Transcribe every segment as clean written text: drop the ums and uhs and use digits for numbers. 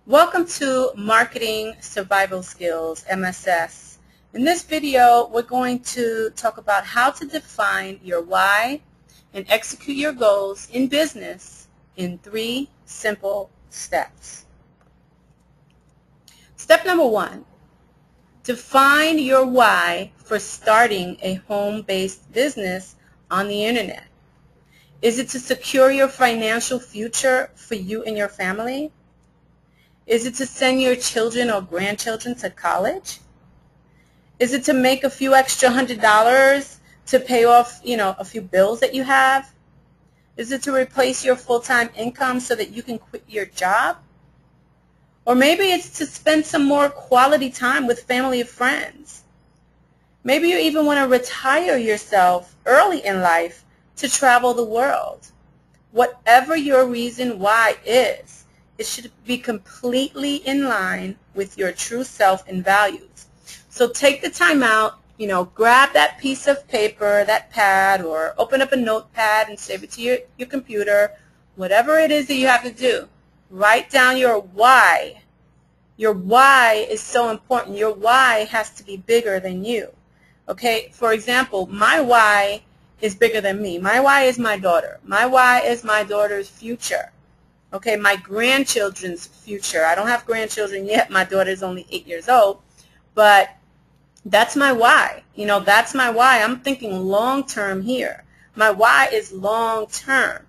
Welcome to Marketing Survival Skills, MSS. In this video, we're going to talk about how to define your why and execute your goals in business in 3 simple steps. Step number 1, define your why for starting a home-based business on the internet. Is it to secure your financial future for you and your family? Is it to send your children or grandchildren to college? Is it to make a few extra $100 to pay off, a few bills that you have? Is it to replace your full-time income so that you can quit your job? Or maybe it's to spend some more quality time with family and friends. Maybe you even want to retire yourself early in life to travel the world. Whatever your reason why is, it should be completely in line with your true self and values. So take the time out, grab that piece of paper, that pad, or open up a notepad and save it to your computer. Whatever it is that you have to do, write down your why. Your why is so important. Your why has to be bigger than you. Okay, for example, my why is bigger than me. My why is my daughter. My why is my daughter's future. Okay, my grandchildren's future. I don't have grandchildren yet. My daughter's only 8 years old. But that's my why. That's my why. I'm thinking long-term here. My why is long-term.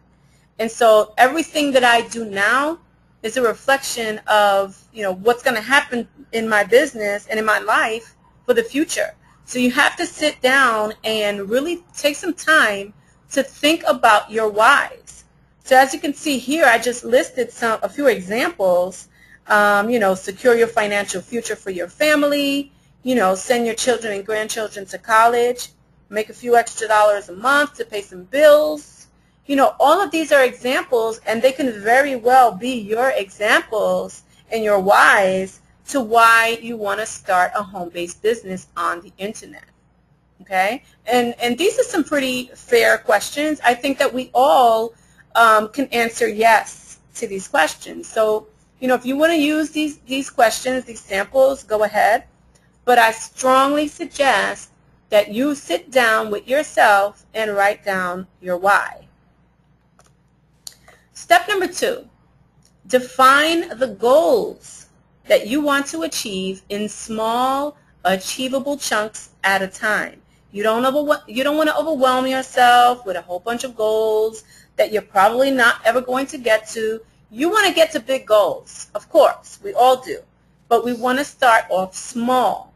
And so everything that I do now is a reflection of, what's going to happen in my business and in my life for the future. So you have to sit down and really take some time to think about your whys. So as you can see here, I just listed a few examples. Secure your financial future for your family, send your children and grandchildren to college, make a few extra dollars a month to pay some bills. All of these are examples, and they can very well be your examples and your whys to why you want to start a home-based business on the internet. Okay? And these are some pretty fair questions. I think that we all can answer yes to these questions. So, if you want to use these questions, these samples, go ahead. But I strongly suggest that you sit down with yourself and write down your why. Step number 2, define the goals that you want to achieve in small, achievable chunks at a time. You don't want to overwhelm yourself with a whole bunch of goals that you're probably not ever going to get to. You want to get to big goals. Of course, we all do. But we want to start off small.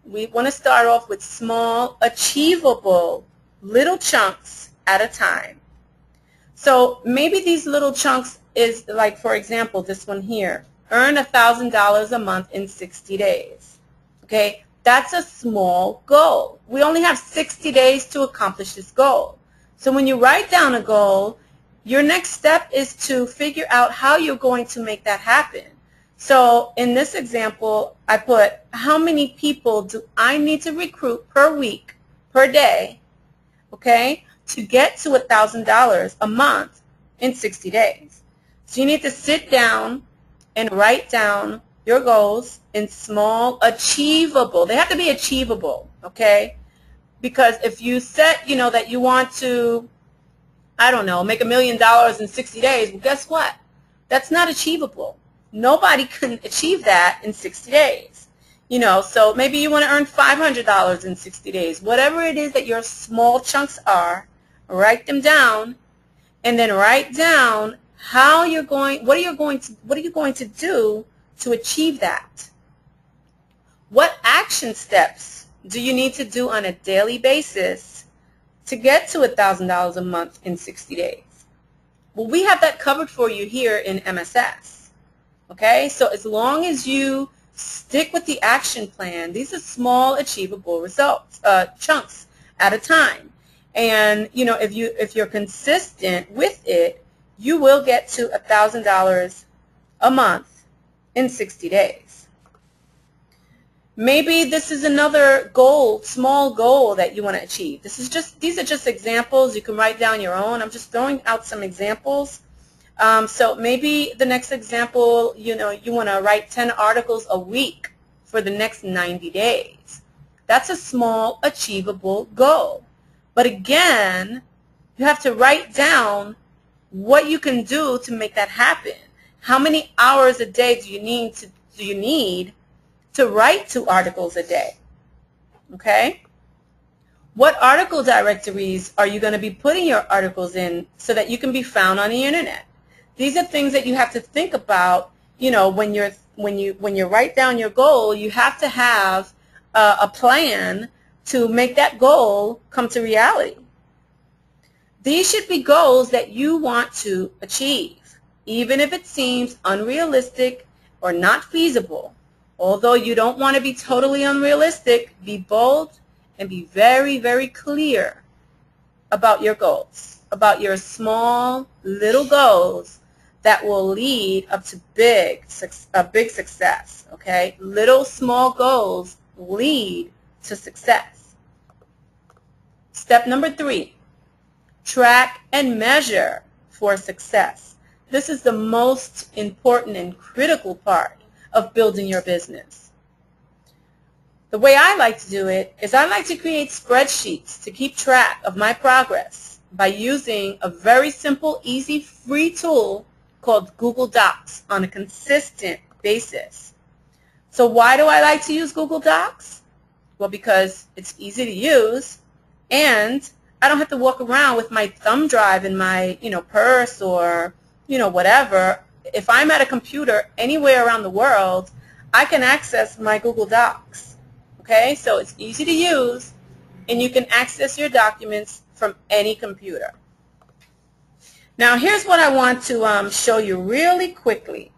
We want to start off with small, achievable, little chunks at a time. So maybe these little chunks is like, for example, this one here. Earn $1,000 a month in 60 days. Okay? That's a small goal. We only have 60 days to accomplish this goal. So when you write down a goal, your next step is to figure out how you're going to make that happen. So in this example, I put, how many people do I need to recruit per week, per day, okay, to get to $1,000 a month in 60 days. So you need to sit down and write down your goals in small, achievable. They have to be achievable, okay? Because if you set, that you want to, I don't know, make $1 million in 60 days, well, guess what? That's not achievable. Nobody can achieve that in 60 days. So maybe you want to earn $500 in 60 days. Whatever it is that your small chunks are, write them down, and then write down what are you going to do to achieve that? What action steps do you need to do on a daily basis to get to $1,000 a month in 60 days? Well, we have that covered for you here in MSS. Okay, so as long as you stick with the action plan, these are small, achievable results, chunks at a time. And if you're consistent with it, you will get to $1,000 a month in 60 days. Maybe this is another goal, small goal that you want to achieve. These are just examples. You can write down your own. I'm just throwing out some examples. So maybe the next example, you want to write 10 articles a week for the next 90 days. That's a small, achievable goal. But again, you have to write down what you can do to make that happen. How many hours a day do you need to write 2 articles a day? Okay? What article directories are you going to be putting your articles in so that you can be found on the internet? These are things that you have to think about. When you write down your goal, you have to have a plan to make that goal come to reality. These should be goals that you want to achieve, even if it seems unrealistic or not feasible. Although you don't want to be totally unrealistic, be bold and be very, very clear about your goals, about your small little goals that will lead up to a big success. Okay? Little small goals lead to success. Step number 3, track and measure for success. This is the most important and critical part of building your business. The way I like to do it is I like to create spreadsheets to keep track of my progress by using a very simple, easy, free tool called Google Docs on a consistent basis. So why do I like to use Google Docs? Well, because it's easy to use and I don't have to walk around with my thumb drive in my purse or whatever. If I'm at a computer anywhere around the world, I can access my Google Docs. Okay, so it's easy to use and you can access your documents from any computer. Now here's what I want to show you really quickly.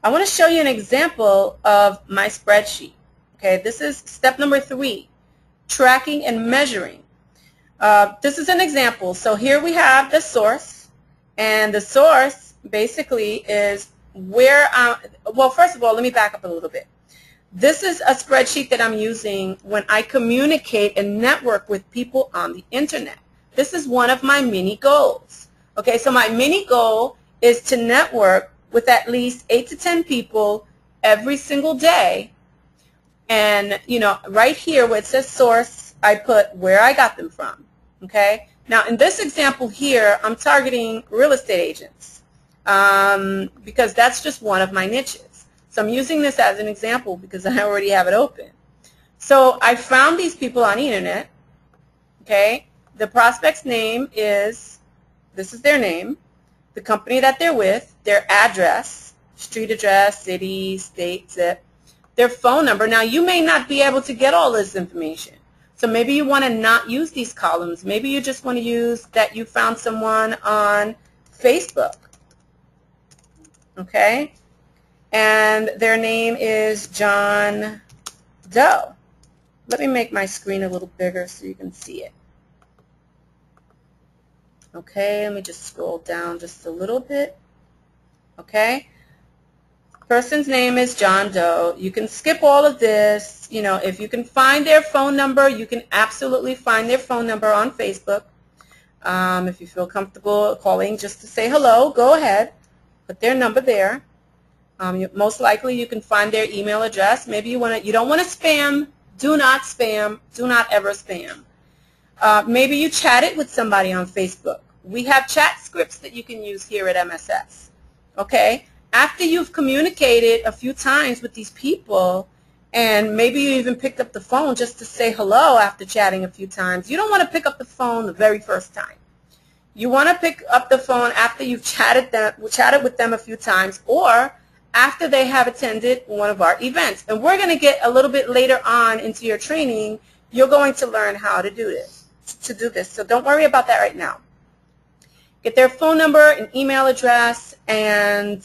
I want to show you an example of my spreadsheet. Okay, this is step number 3, tracking and measuring. This is an example. So here we have the source, and the source basically is where well, first of all, let me back up a little bit. This is a spreadsheet that I'm using when I communicate and network with people on the internet. This is one of my mini goals. Okay, so my mini goal is to network with at least 8 to 10 people every single day. And, right here where it says source, I put where I got them from. Okay, now in this example here, I'm targeting real estate agents because that's just one of my niches. So I'm using this as an example because I already have it open. So I found these people on the internet. Okay, the prospect's name is, this is their name, the company that they're with, their address, street address, city, state, zip, their phone number. Now you may not be able to get all this information. So maybe you want to not use these columns. Maybe you just want to use that you found someone on Facebook. Okay? And their name is John Doe. Let me make my screen a little bigger so you can see it. Okay, let me just scroll down just a little bit. Okay? Person's name is John Doe. You can skip all of this. If you can find their phone number, you can absolutely find their phone number on Facebook. If you feel comfortable calling just to say hello, go ahead. Put their number there. Most likely you can find their email address. Maybe you don't want to spam. Do not spam. Do not ever spam. Maybe you chatted with somebody on Facebook. We have chat scripts that you can use here at MSS. Okay? After you've communicated a few times with these people, and maybe you even picked up the phone just to say hello after chatting a few times, you don't want to pick up the phone the very first time. You want to pick up the phone after you've chatted with them a few times, or after they have attended one of our events. And we're going to get a little bit later on into your training, you're going to learn how to do this. So don't worry about that right now. Get their phone number and email address, and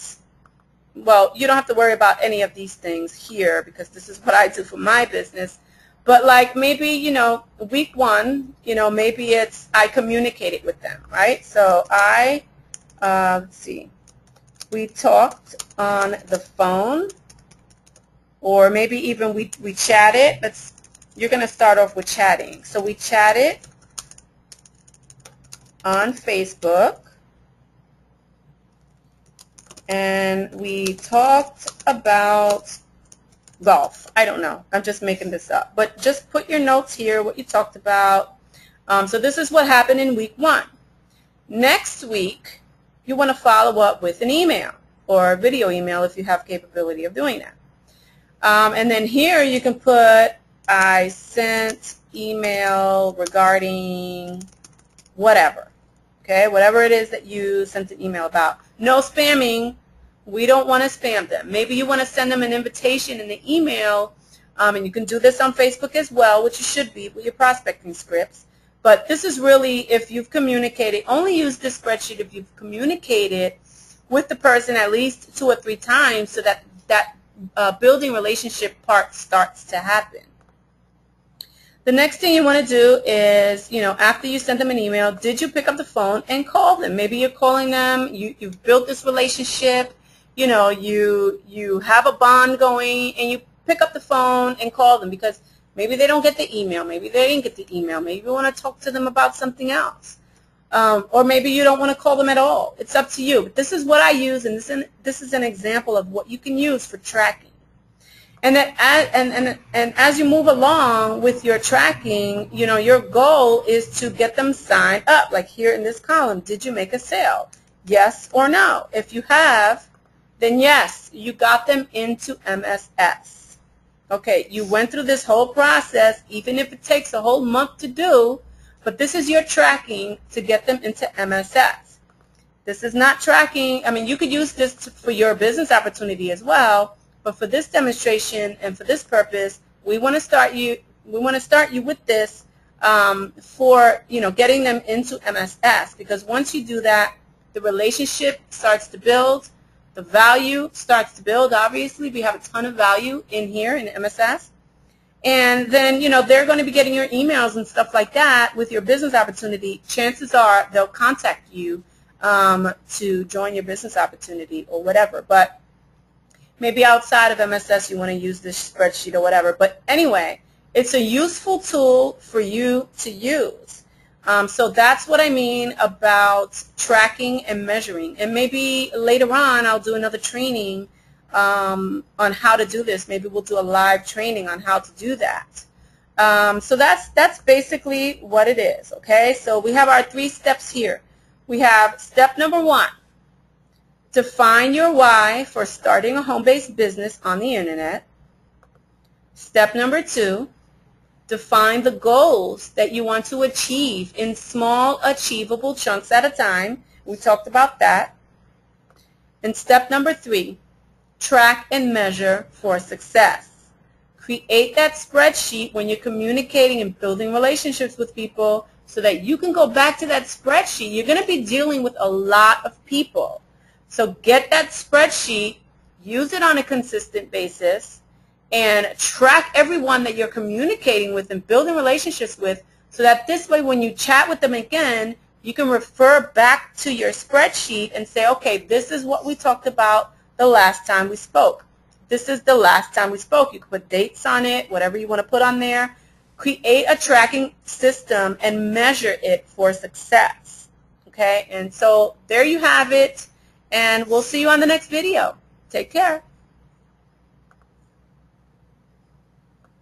well, you don't have to worry about any of these things here because this is what I do for my business. But like maybe, week 1, maybe it's I communicated with them, right? So let's see, we talked on the phone, or maybe even we chatted. You're going to start off with chatting. So we chatted on Facebook, and we talked about golf. I don't know. I'm just making this up. But just put your notes here, what you talked about. So this is what happened in week 1. Next week, you want to follow up with an email or a video email if you have capability of doing that. And then here you can put, I sent email regarding whatever. Okay, whatever it is that you sent an email about. No spamming. We don't want to spam them. Maybe you want to send them an invitation in the email, and you can do this on Facebook as well, which you should be with your prospecting scripts. But this is really if you've communicated. Only use this spreadsheet if you've communicated with the person at least 2 or 3 times so that building relationship part starts to happen. The next thing you want to do is, after you send them an email, did you pick up the phone and call them? Maybe you're calling them, you've built this relationship, you have a bond going, and you pick up the phone and call them because maybe they don't get the email, maybe they didn't get the email, maybe you want to talk to them about something else. Or maybe you don't want to call them at all. It's up to you. But this is what I use, and this is an example of what you can use for tracking. And as you move along with your tracking, your goal is to get them signed up. Like here in this column, did you make a sale? Yes or no? If you have, then yes, you got them into MSS. Okay, you went through this whole process, even if it takes a whole month to do, but this is your tracking to get them into MSS. This is not tracking. I mean, you could use this for your business opportunity as well. But for this demonstration and for this purpose, we want to start you with this for getting them into MSS, because once you do that, the relationship starts to build, the value starts to build. Obviously, we have a ton of value in here in MSS, and then they're going to be getting your emails and stuff like that with your business opportunity. Chances are they'll contact you to join your business opportunity or whatever. But maybe outside of MSS you want to use this spreadsheet or whatever. But anyway, it's a useful tool for you to use. So that's what I mean about tracking and measuring. And maybe later on I'll do another training on how to do this. Maybe we'll do a live training on how to do that. So that's basically what it is. Okay, so we have our 3 steps here. We have step number 1. Define your why for starting a home-based business on the internet. Step number 2, define the goals that you want to achieve in small, achievable chunks at a time. We talked about that. And step number 3, track and measure for success. Create that spreadsheet when you're communicating and building relationships with people so that you can go back to that spreadsheet. You're going to be dealing with a lot of people. So get that spreadsheet, use it on a consistent basis, and track everyone that you're communicating with and building relationships with so that this way when you chat with them again, you can refer back to your spreadsheet and say, okay, this is what we talked about the last time we spoke. This is the last time we spoke. You can put dates on it, whatever you want to put on there. Create a tracking system and measure it for success. Okay, and so there you have it. And we'll see you on the next video. Take care.